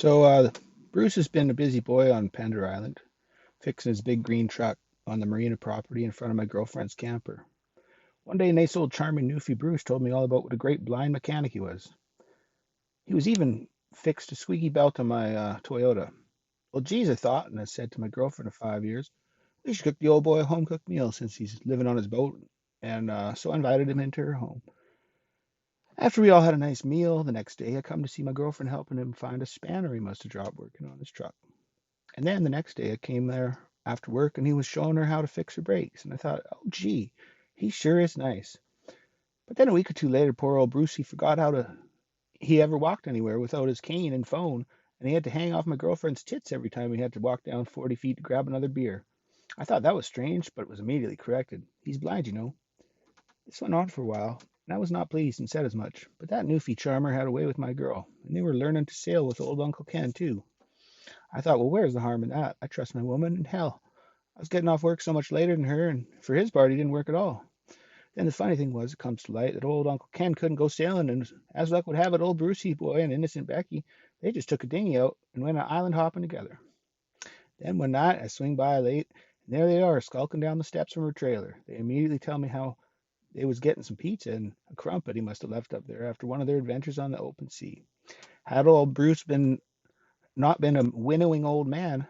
Bruce has been a busy boy on Pender Island, fixing his big green truck on the marina property in front of my girlfriend's camper. One day, nice old charming Newfie Bruce told me all about what a great blind mechanic he was. He was even fixed a squeaky belt on my Toyota. Well, geez, I thought, and I said to my girlfriend of 5 years, we should cook the old boy a home cooked meal since he's living on his boat, and so I invited him into her home. After we all had a nice meal, the next day I come to see my girlfriend helping him find a spanner he must have dropped working on his truck. And then the next day I came there after work and he was showing her how to fix her brakes. And I thought, oh, gee, he sure is nice. But then a week or two later, poor old Bruce, he forgot he ever walked anywhere without his cane and phone. And he had to hang off my girlfriend's tits every time he had to walk down 40 feet to grab another beer. I thought that was strange, but it was immediately corrected. He's blind, you know. This went on for a while, and I was not pleased and said as much. But that Newfie charmer had a way with my girl, and they were learning to sail with old Uncle Ken, too. I thought, well, where's the harm in that? I trust my woman, and hell, I was getting off work so much later than her, and for his part, he didn't work at all. Then the funny thing was, it comes to light that old Uncle Ken couldn't go sailing, and as luck would have it, old Brucey boy and innocent Becky, they just took a dinghy out and went island hopping together. Then one night, I swing by late, and there they are, skulking down the steps from her trailer. They immediately tell me how they was getting some pizza and a crumpet he must have left up there after one of their adventures on the open sea. Had old Bruce been not been a winnowing old man,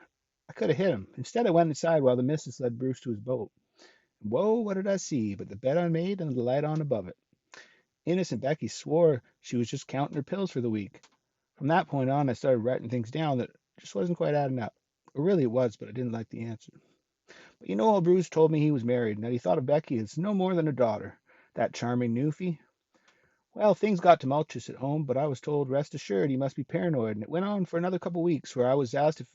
I could have hit him. Instead, I went inside while the missus led Bruce to his boat. Whoa, what did I see but the bed I made and the light on above it? Innocent Becky swore she was just counting her pills for the week. From that point on, I started writing things down that just wasn't quite adding up. Or really it was, but I didn't like the answer. But you know, old Bruce told me he was married and that he thought of Becky as no more than a daughter. That charming Newfie. Well, things got tumultuous at home, but I was told, rest assured, he must be paranoid, and it went on for another couple of weeks, where I was asked if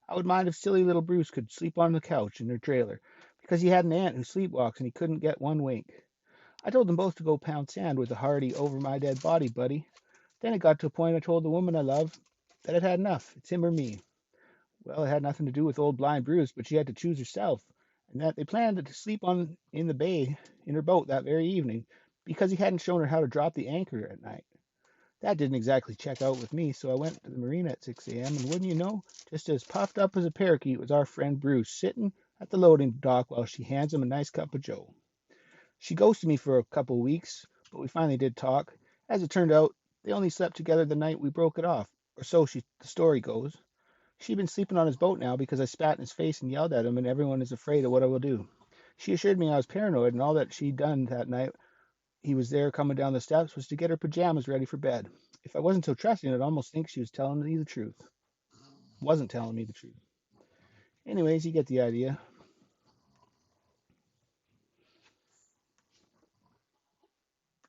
I would mind if silly little Bruce could sleep on the couch in their trailer, because he had an aunt who sleepwalks and he couldn't get one wink. I told them both to go pound sand with a hearty over my dead body, buddy. Then it got to a point I told the woman I love that I'd had enough. It's him or me. Well, it had nothing to do with old blind Bruce, but she had to choose herself, and that they planned to sleep on in the bay in her boat that very evening because he hadn't shown her how to drop the anchor at night. That didn't exactly check out with me, so I went to the marina at 6 a.m., and wouldn't you know, just as puffed up as a parakeet was our friend Bruce, sitting at the loading dock while she hands him a nice cup of joe. She ghosted me for a couple of weeks, but we finally did talk. As it turned out, they only slept together the night we broke it off, or so the story goes. She'd been sleeping on his boat now because I spat in his face and yelled at him, and everyone is afraid of what I will do. She assured me I was paranoid, and all that she'd done that night he was there coming down the steps was to get her pajamas ready for bed. If I wasn't so trusting, I'd almost think she was telling me the truth. Wasn't telling me the truth. Anyways, you get the idea.